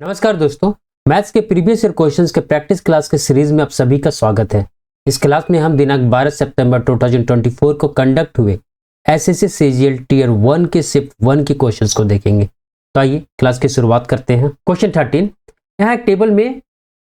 नमस्कार दोस्तों, मैथ्स के प्रीवियस ईयर क्वेश्चंस के प्रैक्टिस क्लास के सीरीज में आप सभी का स्वागत है। इस क्लास में हम दिनांक 12 सितंबर 2024 को कंडक्ट हुए एसएससी सीजीएल टीयर 1 के शिफ्ट 1 के क्वेश्चंस को देखेंगे। तो आइए क्लास की शुरुआत करते हैं। क्वेश्चन 13, यहाँ एक टेबल में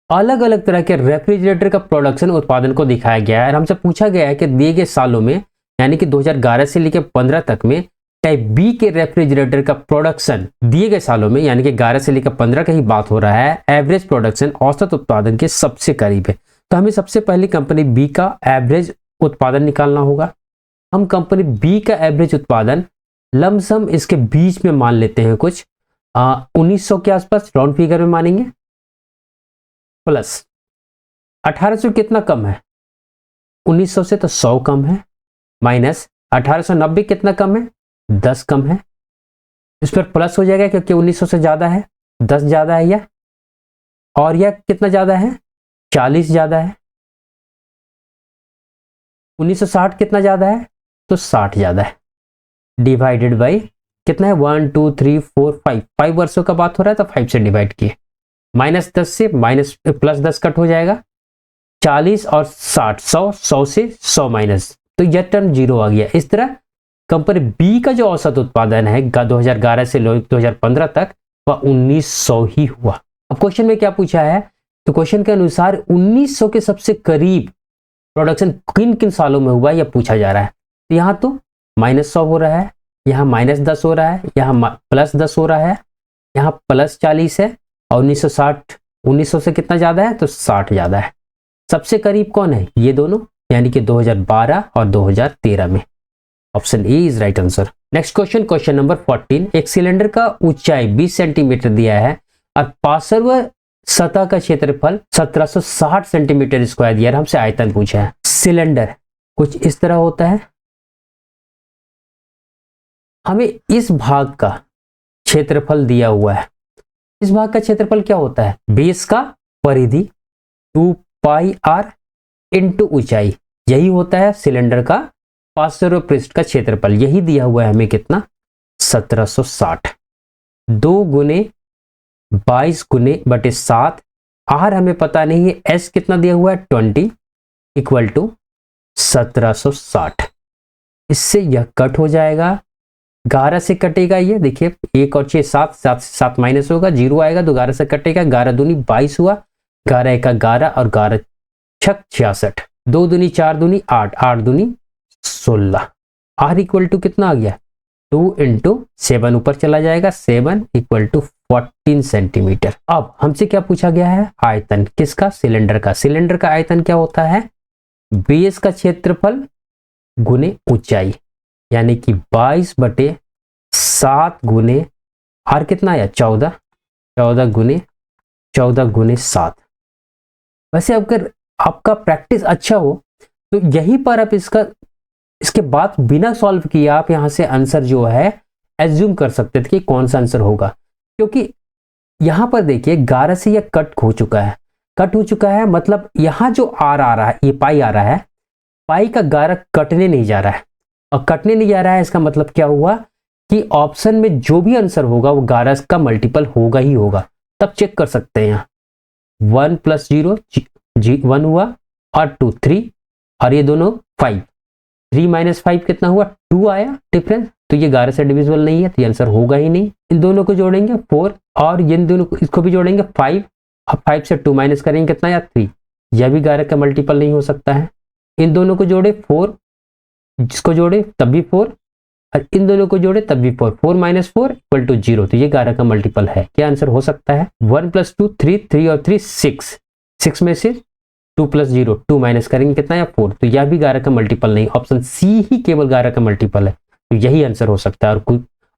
अलग अलग तरह के रेफ्रिजरेटर का प्रोडक्शन उत्पादन को दिखाया गया है और हमसे पूछा गया है कि दिए गए सालों में यानी कि 2011 से लेकर 15 तक में टाइप बी के रेफ्रिजरेटर का प्रोडक्शन दिए गए सालों में यानी कि 11 से लेकर 15 का ही बात हो रहा है, एवरेज प्रोडक्शन औसत उत्पादन के सबसे करीब है। तो हमें सबसे पहले कंपनी बी का एवरेज उत्पादन निकालना होगा। हम कंपनी बी का एवरेज उत्पादन लमसम इसके बीच में मान लेते हैं, कुछ 1900 के आसपास राउंड फिगर में मानेंगे, प्लस 1800 कितना कम है, 1900 से तो 100 कम है, माइनस 1890 कितना कम है, 10 कम है। इस पर प्लस हो जाएगा क्योंकि 1900 से ज्यादा है, 10 ज्यादा है यह, और यह कितना ज्यादा है, 40 ज्यादा है। 1960 कितना ज्यादा है, तो 60 ज्यादा है, डिवाइडेड बाई कितना है, 1 2 3 4 5 वर्षों का बात हो रहा है तो 5 से डिवाइड किए, माइनस 10 से माइनस प्लस 10 कट हो जाएगा, 40 और 60, 100 से 100 माइनस, तो यह टर्म 0 आ गया। इस तरह कंपनी बी का जो औसत उत्पादन है 2011 से 2015 तक वह 1900 ही हुआ। अब क्वेश्चन में क्या पूछा है, तो क्वेश्चन के अनुसार 1900 के सबसे करीब प्रोडक्शन किन किन सालों में हुआ यह पूछा जा रहा है। तो यहाँ तो -100 हो रहा है, यहाँ -10 हो रहा है, यहाँ +10 हो रहा है, यहाँ +40 है, और 1900 से कितना ज्यादा है, तो 60 ज्यादा है। सबसे करीब कौन है, ये दोनों, यानी कि 2012 और 2013 में। Option A is right answer. Next question, question number 14, एक सिलेंडर का ऊंचाई 20 सेंटीमीटर दिया है और पार्श्व सतह का क्षेत्रफल 1760 सेंटीमीटर स्क्वायर दिया है। हमसे आयतन पूछा है। सिलेंडर कुछ इस तरह होता है, हमें इस भाग का क्षेत्रफल दिया हुआ है। इस भाग का क्षेत्रफल क्या होता है, बेस का परिधि 2 पाई आर इंटू ऊंचाई, यही होता है सिलेंडर का पार्श्व पृष्ठ का क्षेत्रफल। यही दिया हुआ है हमें कितना, 1760, 2 गुने 22 गुने बटे 7, आर हमें पता नहीं है, एस कितना दिया हुआ है 20 इक्वल टू 1760। इससे यह कट हो जाएगा, 11 से कटेगा, ये देखिए 1 और 6 7, 7 से 7 माइनस होगा, 0 आएगा तो 11 से कटेगा, 11 दूनी 22 हुआ, 11 1 11 और 11 6 66, 2 दूनी 4 दूनी 8, 8 दूनी 16, आर इक्वल टू कितना आ गया, 2 इंटू 7 ऊपर चला जाएगा, 7 इक्वल टू 14 सेंटीमीटर। अब हमसे क्या पूछा गया है, आयतन किसका, सिलेंडर का। सिलेंडर का आयतन क्या होता है, बेस का क्षेत्रफल गुने ऊंचाई, यानी कि 22 बटे 7 गुने आर कितना आया 14, 14 गुने 7। वैसे अगर आपका प्रैक्टिस अच्छा हो तो यहीं पर आप इसके बाद बिना सॉल्व किए आप यहां से आंसर जो है एज्यूम कर सकते थे कि कौन सा आंसर होगा, क्योंकि यहां पर देखिए 11 से यह कट हो चुका है, मतलब यहां जो आर आ रहा है, ये पाई आ रहा है, पाई का 11 कटने नहीं जा रहा है, और कटने नहीं जा रहा है इसका मतलब क्या हुआ कि ऑप्शन में जो भी आंसर होगा वो 11 का मल्टीपल होगा ही होगा। तब चेक कर सकते हैं, यहाँ 1 + 0 1 हुआ, और 2 3, और ये दोनों 5, 3 - 5 कितना हुआ, 2 आया डिफरेंस, तो ये 11 से डिविजिबल नहीं है, तो ये आंसर होगा ही नहीं। इन दोनों को जोड़ेंगे 4, और इन दोनों को इसको भी जोड़ेंगे 5, अब 5 से 2 माइनस करेंगे कितना या 3, यह भी 11 का मल्टीपल नहीं हो सकता है। इन दोनों को जोड़े 4, जिसको जोड़े तब भी 4, और इन दोनों को जोड़े तब भी 4, 4 - 4 इक्वल टू 0, तो ये 11 का मल्टीपल है। क्या आंसर हो सकता है, 1 + 2 3, 3 और 3 6, 6 में से 2 + 0 2 माइनस करेंगे कितना या 4, तो यह भी 11 का मल्टीपल नहीं, ऑप्शन सी ही केवल 11 का मल्टीपल है, तो यही आंसर हो सकता है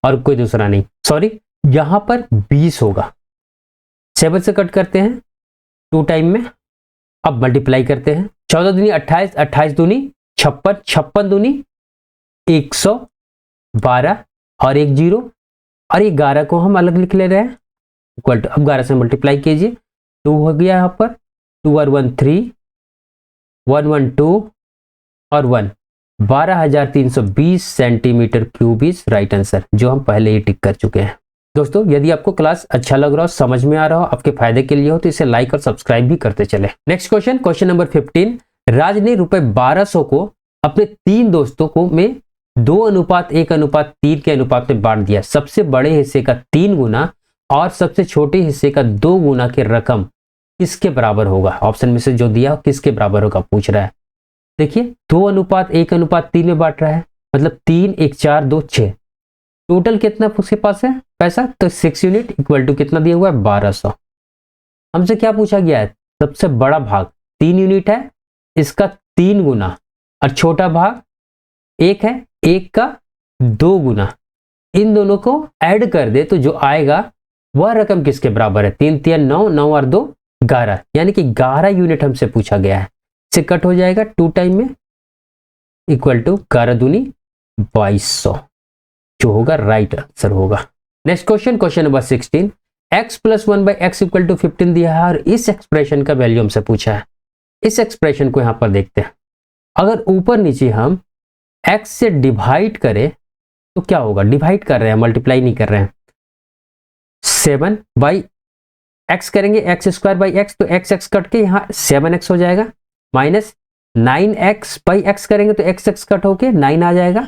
और कोई दूसरा नहीं। सॉरी, यहां पर 20 होगा, 7 से कट करते हैं 2 टाइम में, अब मल्टीप्लाई करते हैं, 14 दूनी 28, 28 दूनी 56, 56 दूनी 112, और 1 0, और ये 11 को हम अलग लिख ले रहे हैं, इक्वल टू, अब 11 से मल्टीप्लाई कीजिए, 2 हो गया यहाँ पर, 2 और 1 3, 1 1 2 और 1, 12,320 centimetre cube is right answer, जो हम पहले ही टिक कर चुके हैं। दोस्तों यदि आपको क्लास अच्छा लग रहा हो, समझ में आ रहा हो, आपके फायदे के लिए हो, तो इसे लाइक और सब्सक्राइब भी करते चले। Next question, question number 15। राज ने ₹1200 को अपने 3 दोस्तों को में 2:1:3 के अनुपात में बांट दिया। सबसे बड़े हिस्से का 3 गुना और सबसे छोटे हिस्से का 2 गुना की रकम किसके बराबर होगा? ऑप्शन में से जो दिया किसके बराबर होगा पूछ रहा है। देखिए 2:1:3 में बांट रहा है, मतलब 3, 1, 4, 2, 6। टोटल कितना उसके पास है पैसा? तो 6 यूनिट इक्वल टू कितना दिया हुआ है? 1200। हमसे क्या पूछा गया है? सबसे बड़ा भाग 3 यूनिट है, इसका 3 गुना, और छोटा भाग 1 है, 1 का 2 गुना। इन दोनों को ऐड कर दे तो जो आएगा वह रकम किसके बराबर है? 3 3 9, 9 और 2 11, यानी कि 11 यूनिट हमसे पूछा गया है। से कट हो जाएगा 2 टाइम में, इक्वल टू 11 दूनी 2200, जो होगा राइट आंसर होगा। Next question, question number 16। x + 1/x equal to 15 दिया है और इस एक्सप्रेशन का वैल्यू हमसे पूछा है। इस एक्सप्रेशन को यहां पर देखते हैं। अगर ऊपर नीचे हम x से डिवाइड करें तो क्या होगा? डिवाइड कर रहे हैं, मल्टीप्लाई नहीं कर रहे हैं। 7/x करेंगे, x² तो x कट के यहाँ 7x हो जाएगा, माइनस 9x/x करेंगे तो x कट होके 9 आ जाएगा,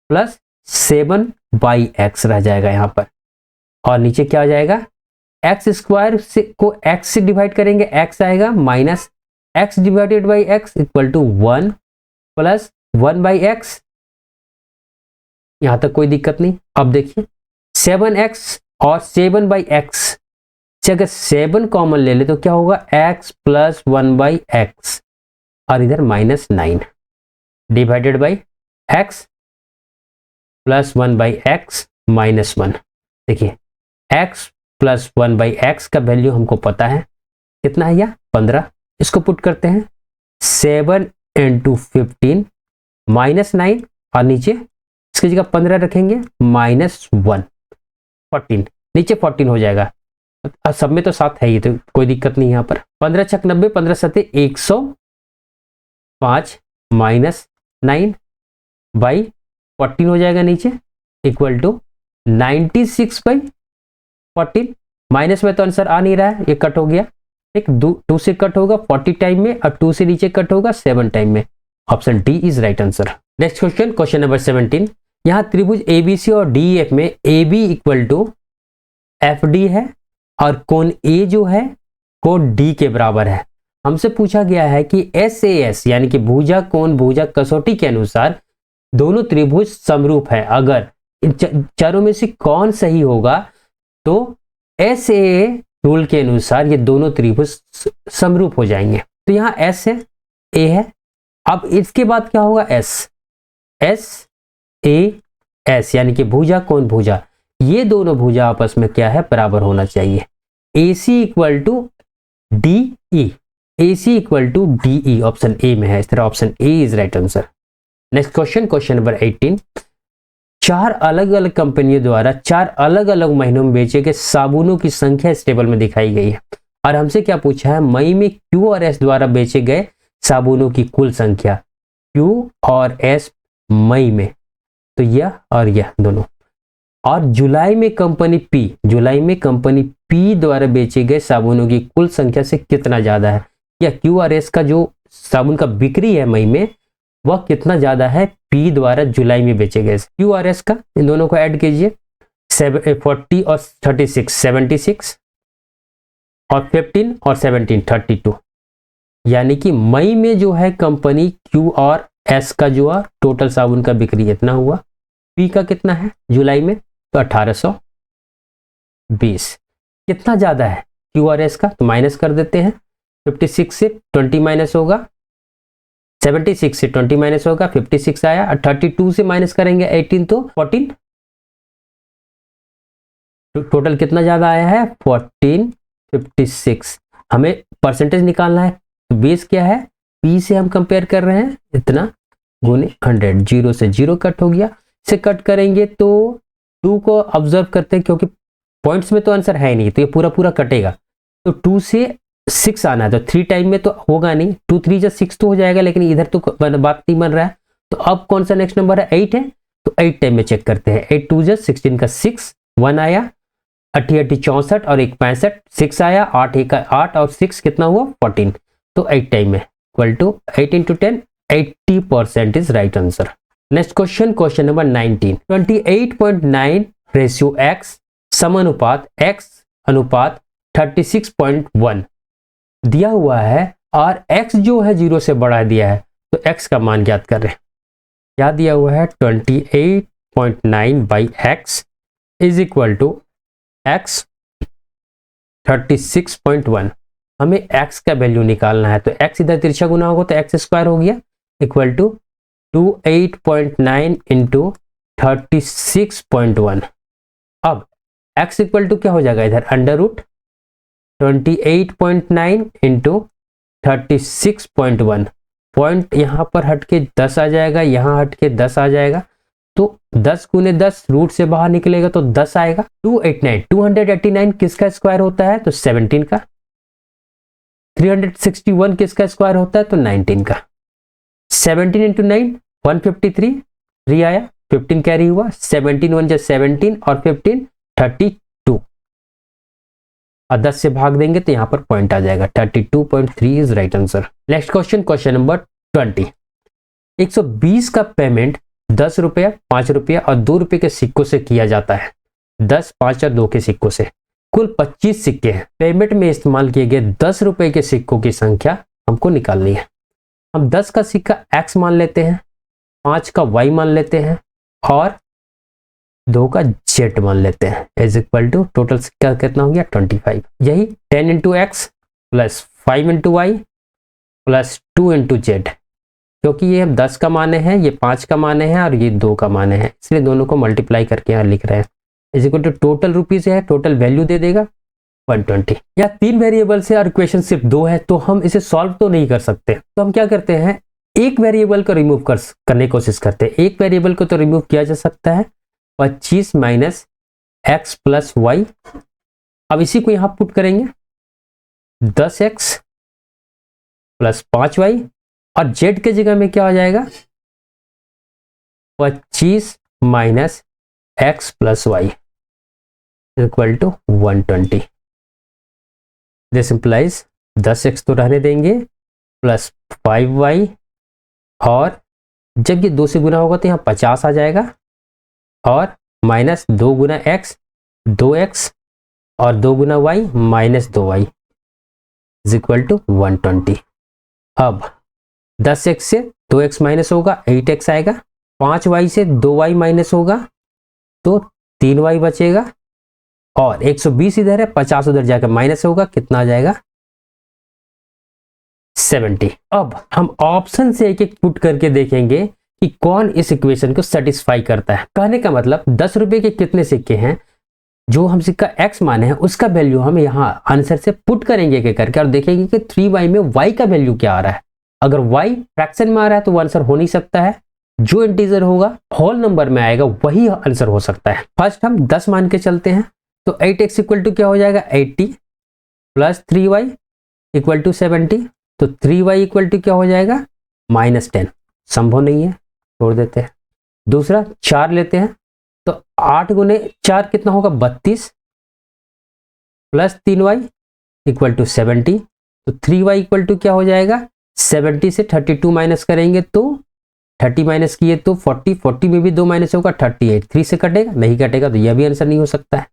प्लस 7/x रह जाएगा यहाँ पर। और नीचे क्या आ जाएगा? x² से को x से डिवाइड करेंगे, x आएगा, minus x divided by x equal to 1 plus 1/x। यहां तक कोई दिक्कत नहीं। अब देखिए 7x और 7/x से अगर 7 कॉमन ले ले तो क्या होगा? x + 1/x और इधर -9 डिवाइडेड बाई x + 1/x -1। देखिए x + 1/x का वैल्यू हमको पता है कितना है, या 15। इसको पुट करते हैं, 7 × 15 -9 और नीचे इसकी जगह 15 रखेंगे, -1 14, नीचे 14 हो जाएगा। सब में तो 7 है ही, तो कोई दिक्कत नहीं यहाँ पर। 15 × 6 = 90, 15 × 7 = 105 -9/14 हो जाएगा नीचे, इक्वल टू 96/14। माइनस में तो आंसर आ नहीं रहा है, ये कट हो गया। ठीक, 2 से कट होगा 40 टाइम में और 2 से नीचे कट होगा 7 टाइम में। Option D is right answer. Next question, question number 17। यहां त्रिभुज ABC और DEF में AB इक्वल टू FD है और कोण A जो है कोण D के बराबर है। हमसे पूछा गया है कि SAS यानी कि भुजा कोण भुजा कसौटी के अनुसार दोनों त्रिभुज समरूप है। अगर इन चारों में से कौन सही होगा तो SAA रूल के अनुसार ये दोनों त्रिभुज समरूप हो जाएंगे। तो यहां S है, A है। अब इसके बाद क्या होगा? SAS यानी कि भुजा कोण भुजा, ये दोनों भुजा आपस में क्या है? बराबर होना चाहिए। AC equal to DE, AC equal to DE option A में है, इस तरह option A is right answer. Next question, question number 18। 4 अलग अलग कंपनियों द्वारा 4 अलग अलग महीनों में बेचे गए साबुनों की संख्या इस टेबल में दिखाई गई है और हमसे क्या पूछा है? मई में Q और S द्वारा बेचे गए साबुनों की कुल संख्या। Q और S मई में, तो यह और यह दोनों। और जुलाई में कंपनी P द्वारा बेचे गए साबुनों की कुल संख्या से कितना ज्यादा है? या Q और S का जो साबुन का बिक्री है मई में वह कितना ज्यादा है P द्वारा जुलाई में बेचे गए? Q और S का, इन दोनों को ऐड कीजिए, 40 और 36 76 और 15 और 17 32, यानी कि मई में जो है कंपनी Q और S का जो है टोटल साबुन का बिक्री इतना हुआ। P का कितना है जुलाई में? तो 1820। कितना ज्यादा है Q और S का? तो माइनस कर देते हैं, 56 से 20 माइनस होगा, 76 से 20 माइनस होगा, 56 आया, और 32 से माइनस करेंगे 18 तो 14। टोटल कितना ज्यादा आया है? 1456। हमें परसेंटेज निकालना है, तो बेस क्या है? P से हम कंपेयर कर रहे हैं, इतना गुने 100, 0 से 0 कट हो गया। से कट करेंगे तो 2 को ऑब्जर्व करते हैं, क्योंकि पॉइंट्स में तो आंसर है नहीं, तो ये पूरा पूरा कटेगा। तो 2 से 6 आना है, तो 3 टाइम में तो होगा नहीं, 2 3 जा 6 तो हो जाएगा, लेकिन इधर तो बात नहीं बन रहा है। तो अब कौन सा नेक्स्ट नंबर है? 8 है, तो 8 टाइम में चेक करते हैं। 8 2 जा 16 का 6 1 आया, अठी अठी 64 और एक 65, 6 आया, 8 एक 8 और 6 कितना हुआ 14, तो 8 टाइम है equal to 8 into 10, 80% is right answer. Next question, question number 19, 28.9 ratio X समानुपात x अनुपात 36.1 दिया हुआ है और x जो है 0 से बढ़ा दिया है, तो x का मान ज्ञात कर रहे हैं। क्या दिया हुआ है 28.9 by x is equal to x 36.1। हमें x का वैल्यू निकालना है, तो x इधर तिरछा गुना होगा तो x स्क्वायर हो गया इक्वल टू 28.9 इंटू 36.1। अब x इक्वल टू क्या हो जाएगा इधर अंडर रूट 28.9 इंटू 36.1, पॉइंट यहाँ पर हटके 10 आ जाएगा, यहाँ हटके 10 आ जाएगा, तो 10 गुने 10 रूट से बाहर निकलेगा तो 10 आएगा। 289 किसका स्क्वायर होता है, तो 17 का। 361 किसका स्क्वायर होता है, तो 19 का। 17 इंटू 9 153, 3 आया, 15 कैरी हुआ, 17 1 17 और 15 32, और 10 से भाग देंगे तो यहां पर पॉइंट आ जाएगा 32.3 is right answer. Next question, question number 20, 120 का पेमेंट 10 रुपया, 5 रुपया और 2 रुपये के सिक्कों से किया जाता है। 10, 5 और 2 के सिक्कों से कुल 25 सिक्के हैं। पेमेंट में इस्तेमाल किए गए 10 रुपए के सिक्कों की संख्या हमको निकालनी है। हम 10 का सिक्का x मान लेते हैं, 5 का y मान लेते हैं और 2 का z मान लेते हैं इज इक्वल टू टोटल सिक्का कितना हो गया 25। यही 10 into x plus 5 into y plus 2 into z, क्योंकि ये 10 का माने हैं, ये 5 का माने हैं और ये 2 का माने हैं, इसलिए दोनों को मल्टीप्लाई करके यहाँ लिख रहे हैं is equal to total rupees है, टोटल वैल्यू दे देगा 120। या 3 वेरिएबल से और इक्वेशन सिर्फ 2 है तो हम इसे सॉल्व तो नहीं कर सकते, तो हम क्या करते हैं एक वेरिएबल को रिमूव करने की कोशिश करते हैं। एक वेरिएबल को तो रिमूव किया जा सकता है 25 माइनस एक्स प्लस वाई। अब इसी को यहां पुट करेंगे 10x प्लस 5y और z के जगह में क्या हो जाएगा 25 minus x plus y equal to 120। This implies 10x तो रहने देंगे प्लस 5y, और जब ये 2 से गुना होगा तो यहाँ 50 आ जाएगा और माइनस 2 गुना x 2x और 2 गुना y minus 2y is equal to 120। अब 10x से 2x माइनस होगा 8x आएगा, 5y से 2y माइनस होगा तो 3y बचेगा और 120 इधर है, 50 उधर जाकर माइनस होगा, कितना आ जाएगा 70। अब हम ऑप्शन से एक एक पुट करके देखेंगे कि कौन इस इक्वेशन को सेटिस्फाई करता है। कहने का मतलब 10 रुपए के कितने सिक्के हैं, जो हम सिक्का x माने हैं उसका वैल्यू हम यहाँ आंसर से पुट करेंगे एक करके और देखेंगे कि 3y में y का वैल्यू क्या आ रहा है। अगर y फ्रैक्शन में आ रहा है तो वो आंसर हो नहीं सकता है, जो इंटीजर होगा होल नंबर में आएगा वही आंसर हो सकता है। फर्स्ट हम 10 मान के चलते हैं, तो 8x इक्वल टू क्या हो जाएगा 80 प्लस 3y इक्वल टू 70, तो 3y इक्वल टू क्या हो जाएगा -10, संभव नहीं है, छोड़ देते हैं। दूसरा 4 लेते हैं, तो 8 गुने 4 कितना होगा 32 प्लस 3y इक्वल टू 70, तो 3y इक्वल टू क्या हो जाएगा 70 से 32 माइनस करेंगे तो 30 माइनस किए तो 40, 40 में भी 2 माइनस होगा 38, 3 से कटेगा नहीं कटेगा, तो यह भी आंसर नहीं हो सकता है।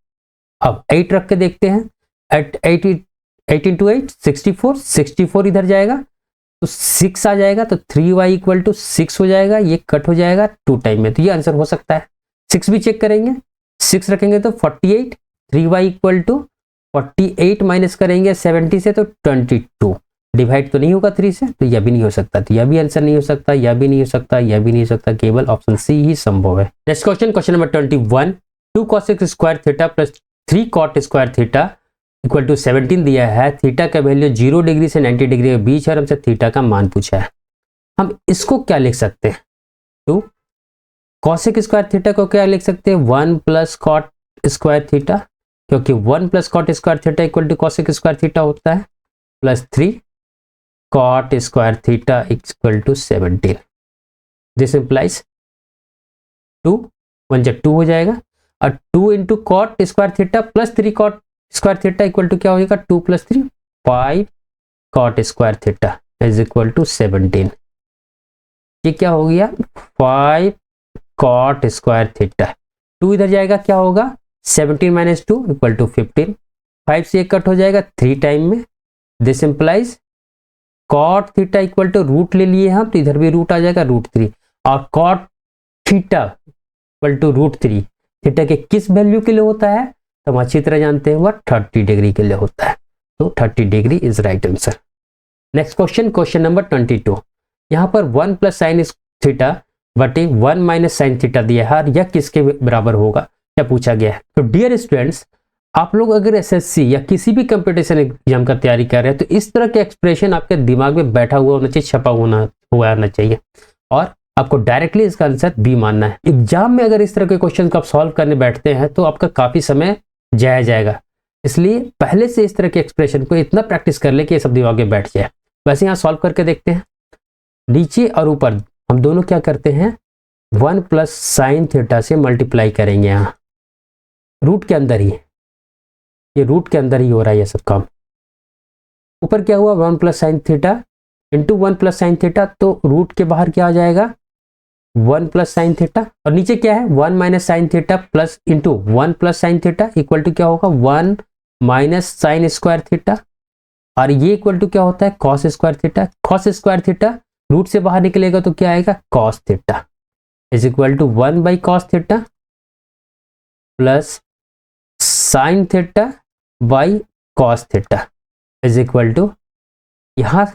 अब 8 रख के देखते हैं, 8 इंटू 8 64, 64 इधर जाएगा तो 6 आ जाएगा, तो 3y इक्वल टू 6 हो जाएगा, ये कट हो जाएगा 2 टाइम में, तो ये आंसर हो सकता है। 6 भी चेक करेंगे, 6 रखेंगे तो 48, 3y इक्वल टू 48 माइनस करेंगे 70 से तो 22, डिवाइड तो नहीं होगा 3 से, तो यह भी नहीं हो सकता, तो यह भी आंसर नहीं हो सकता, यह भी नहीं हो सकता, यह भी नहीं हो सकता, केवल ऑप्शन सी ही संभव है। Next question, question number 21, 2 cos square theta plus 3 cot square theta equal to 17 दिया है। थीटा का वैल्यू 0 डिग्री से 90 डिग्री के बीच है और हमसे थीटा का मान पूछा है। हम इसको क्या लिख सकते हैं, तो cosec स्क्वायर थीटा को क्या लिख सकते हैं 1 प्लस cot स्क्वायर थीटा, क्योंकि 1 plus cot square theta equal to cosec square theta होता है, plus 3 cot square theta equal to 17। This implies 2 1 जा 2 हो जाएगा और 2 into cot square theta plus 3 cot square theta equal to क्या होगा, 2 plus 3 5 cot square theta is equal to 17। ये क्या हो गया, 5 कॉट स्क्वायर थीटा। 2 इधर जाएगा, क्या होगा 17 माइनस 2 इक्वल टू 15। 5 से 1 कट हो जाएगा 3 टाइम में। This implies cot theta equal to root ले लिए हम, तो इधर भी रूट आ जाएगा √3, और cot theta equal to √3 theta के किस वैल्यू के लिए होता है, तो हम अच्छी तरह जानते हैं वह 30 डिग्री के लिए होता है। तो 30 degree is right answer. Next question, question number 22। यहाँ पर 1 प्लस साइन थीटा बटे 1 माइनस साइन थीटा दिया है, यह किसके बराबर होगा, क्या पूछा गया है। तो डियर स्टूडेंट्स, आप लोग अगर एसएससी या किसी भी कंपटीशन एग्जाम का तैयारी कर रहे हैं तो इस तरह के एक्सप्रेशन आपके दिमाग में बैठा हुआ होना चाहिए, छपा हुआ होना चाहिए, और आपको डायरेक्टली इसका आंसर बी मानना है। एग्जाम में अगर इस तरह के क्वेश्चन को आप सॉल्व करने बैठते हैं तो आपका काफी समय जाया जाएगा, इसलिए पहले से इस तरह के एक्सप्रेशन को इतना प्रैक्टिस कर ले कि ये सब दिमाग में बैठ जाए। वैसे यहाँ सॉल्व करके देखते हैं। नीचे और ऊपर हम दोनों क्या करते हैं, 1 प्लस साइन थीटा से मल्टीप्लाई करेंगे। यहाँ रूट के अंदर ही, ये रूट के अंदर ही हो रहा है ये सब काम। ऊपर क्या हुआ, 1 plus sine theta into 1 plus sine theta, तो रूट के बाहर क्या आ जाएगा 1 प्लस साइन थीटा, और नीचे क्या है 1 minus sine theta plus into 1 plus sine theta equal to क्या होगा 1 माइनस साइन स्क्वायर थीटा, और ये इक्वल टू क्या होता है cos square theta. Cos square theta root से बाहर निकलेगा तो क्या आएगा cos theta is equal to 1 by cos theta plus sine theta by cos theta is equal to, यहाँ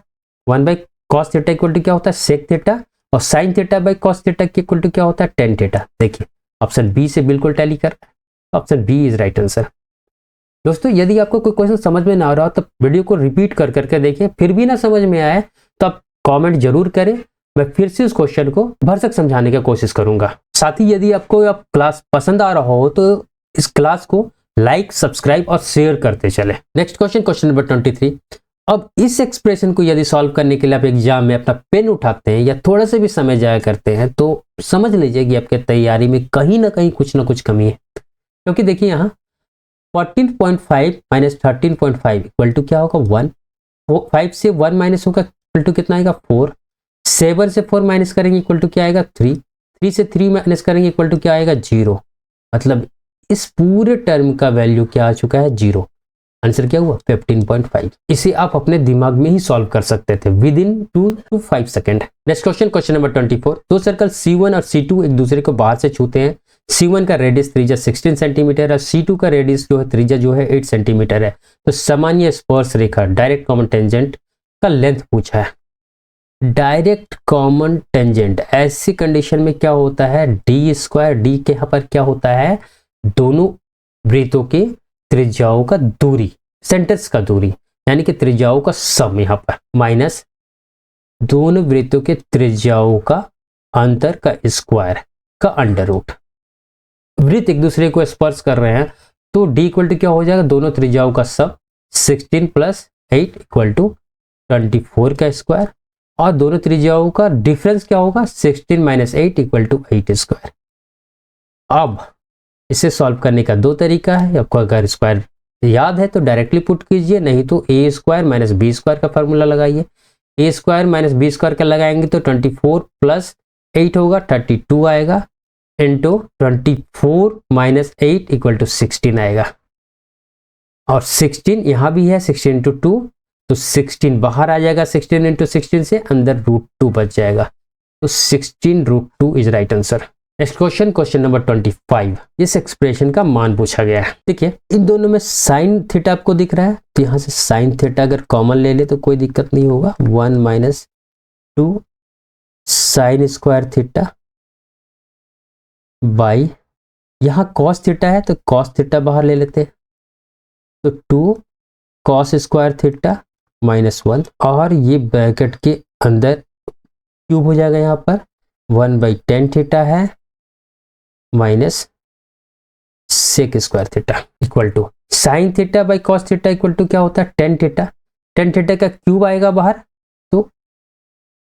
1 by cos theta equal to क्या होता है सेक थीटा, और sine theta by cos theta के इक्वल टू क्या होता है tan theta. देखिए ऑप्शन बी से बिल्कुल टैली कर रहा है, option B is right answer. दोस्तों यदि आपको कोई क्वेश्चन समझ में ना आ रहा हो तो वीडियो को रिपीट कर करके देखिए, फिर भी ना समझ में आए तो आप कमेंट जरूर करें, मैं फिर से उस क्वेश्चन को भरसक समझाने की कोशिश करूंगा। साथ ही यदि आपको आप क्लास पसंद आ रहा हो तो इस क्लास को लाइक, सब्सक्राइब और शेयर करते चले। Next question, question number 23। अब इस एक्सप्रेशन को यदि सॉल्व करने के लिए आप एग्जाम में अपना पेन उठाते हैं या थोड़ा से भी समय जाया करते हैं तो समझ लीजिए कि आपके तैयारी में कहीं ना कहीं कुछ ना कुछ कमी है, क्योंकि देखिए यहाँ 14.5 माइनस 13.5 इक्वल टू क्या होगा 1, 5 से 1 माइनस होगा इक्वल टू कितना आएगा 4, 7 से 4 माइनस करेंगे इक्वल टू क्या आएगा 3, 3 से 3 माइनस करेंगे इक्वल टू क्या आएगा 0। मतलब इस पूरे टर्म का वैल्यू क्या आ चुका है 0। आंसर क्या हुआ 15.5। इसे आप अपने दिमाग में ही सॉल्व कर सकते थे with in 2 to 5 second. Next question, question number 24। दो सर्कल C1 और C2 एक दूसरे को बाहर से छूते हैं। C1 का रेडियस त्रिज्या 16 सेंटीमीटर और C2 का रेडियस जो है त्रिज्या जो है 8 सेंटीमीटर है। तो सामान्य स्पर्श रेखा डायरेक्ट कॉमन टेंजेंट का लेंथ पूछा है। डायरेक्ट कॉमन टेंजेंट ऐसी कंडीशन में क्या होता है डी स्क्वायर, डी के यहाँ पर क्या होता है दोनों वृत्तों के त्रिज्याओं का दूरी, सेंटर्स का दूरी यानी कि त्रिज्याओं का सम यहाँ पर माइनस दोनों वृत्तों के त्रिज्याओं का अंतर का स्क्वायर का अंडर रूट। वृत्त एक दूसरे को स्पर्श कर रहे हैं तो डी इक्वल टू क्या हो जाएगा दोनों त्रिज्याओं का सम 16 प्लस 8 इक्वल टू 24 का स्क्वायर, और दोनों त्रिज्याओं का डिफरेंस क्या होगा 16 माइनस 8 इक्वल टू 8 स्क्वायर। अब इसे सॉल्व करने का दो तरीका है, आपको अगर स्क्वायर याद है तो डायरेक्टली पुट कीजिए, नहीं तो ए स्क्वायर माइनस बी स्क्वायर का फॉर्मूला लगाइए। ए स्क्वायर माइनस बी स्क्वायर का लगाएंगे तो 24 प्लस 8 होगा 32 आएगा इंटू 24 माइनस 8 इक्वल टू 16 आएगा, और 16 यहाँ भी है 16 इंटू 2 तो 16 बाहर आ जाएगा, 16 इंटू 16 से अंदर √2 बच जाएगा, तो 16√2 is right answer. Next question, question number 25। इस एक्सप्रेशन का मान पूछा गया है। देखिए इन दोनों में साइन थीटा आपको दिख रहा है तो यहाँ से साइन थीटा अगर कॉमन ले ले तो कोई दिक्कत नहीं होगा, 1 minus 2 sine square theta by यहाँ कॉस थीटा है तो कॉस थीटा बाहर ले लेते हैं तो 2 कॉस स्क्वायर थीटा माइनस 1, और ये ब्रैकेट के अंदर क्यूब हो जाएगा यहाँ पर 1 बाई 10 थीटा है minus sec square theta equal to sine theta by cos theta equal to क्या होता है 10 थीटा। 10 थीटा का क्यूब आएगा बाहर तो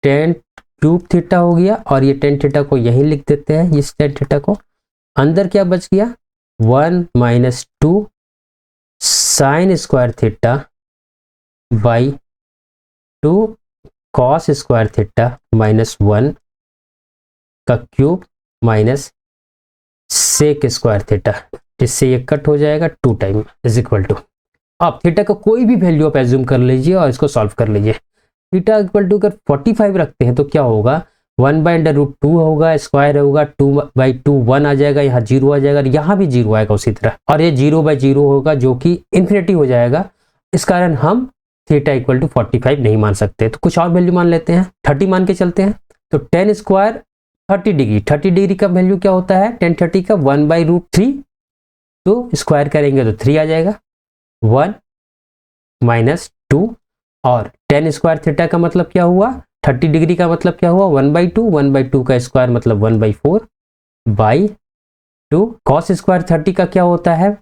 10 क्यूब थीटा हो गया, और ये 10 थीटा को यहीं लिख देते हैं, इस 10 थीटा को। अंदर क्या बच गया 1 minus 2 sine square theta by 2 cos square theta minus 1 का cube minus sec square theta, इससे ये कट हो जाएगा 2 टाइम इज इक्वल टू। आप थीटा का कोई भी वैल्यू आप एज्यूम कर लीजिए और इसको सॉल्व कर लीजिए। थीटा इक्वल टू अगर 45 रखते हैं तो क्या होगा, 1/√2 होगा, स्क्वायर होगा, 2/2 1 आ जाएगा, यहाँ 0 आ जाएगा, यहाँ भी 0 आएगा उसी तरह, और ये 0/0 होगा जो कि इन्फिनिटी हो जाएगा। इस कारण हम थीटा इक्वल टू 45 नहीं मान सकते, तो कुछ और वैल्यू मान लेते हैं, 30 मान के चलते हैं। तो 10 स्क्वायर 30 डिग्री, 30 डिग्री का वैल्यू क्या होता है, 10 30 का 1/√3, तो स्क्वायर करेंगे तो 3 आ जाएगा, 1 माइनस 2, और 10 स्क्वायर थीटा का मतलब क्या हुआ, 30 डिग्री का मतलब क्या हुआ, 1/2, 1/2 का स्क्वायर मतलब 1/4 बाई 2, कॉस स्क्वायर 30 का क्या होता है,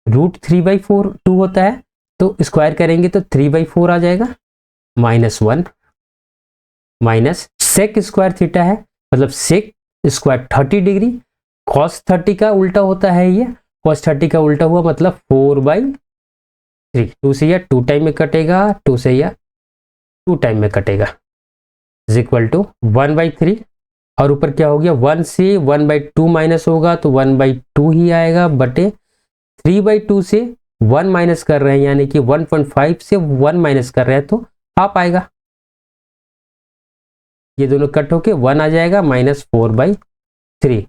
√3/4 2 होता है, तो स्क्वायर करेंगे तो 3/4 आ जाएगा, minus 1 minus sec square theta है, मतलब सेक स्क्वायर 30 डिग्री, कॉस 30 का उल्टा होता है ये, कॉस 30 का उल्टा हुआ मतलब 4/3, 2 से यह 2 टाइम में कटेगा, 2 से यह 2 टाइम में कटेगा, इज इक्वल टू 1/3, और ऊपर क्या हो गया, 1 से 1/2 माइनस होगा तो 1/2 ही आएगा, बटे 3/2 से 1 माइनस कर रहे हैं, यानी कि 1.5 से 1 माइनस कर रहे हैं तो हाफ आएगा, ये दोनों कट होके 1 आ जाएगा, माइनस 4/3।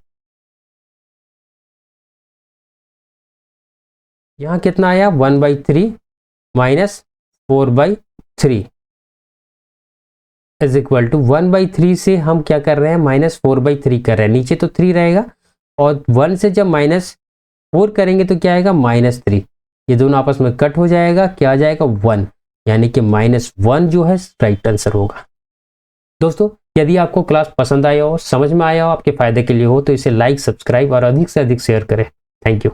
यहाँ कितना आया, 1/3 माइनस 4/3 इज इक्वल टू 1/3 से हम क्या कर रहे हैं, -4/3 कर रहे हैं, नीचे तो 3 रहेगा, और 1 से जब -4 करेंगे तो क्या आएगा, -3, ये दोनों आपस में कट हो जाएगा, क्या आ जाएगा 1, यानी कि -1 जो है राइट आंसर होगा। दोस्तों यदि आपको क्लास पसंद आया हो, समझ में आया हो, आपके फायदे के लिए हो, तो इसे लाइक, सब्सक्राइब और अधिक से अधिक शेयर करें। Thank you.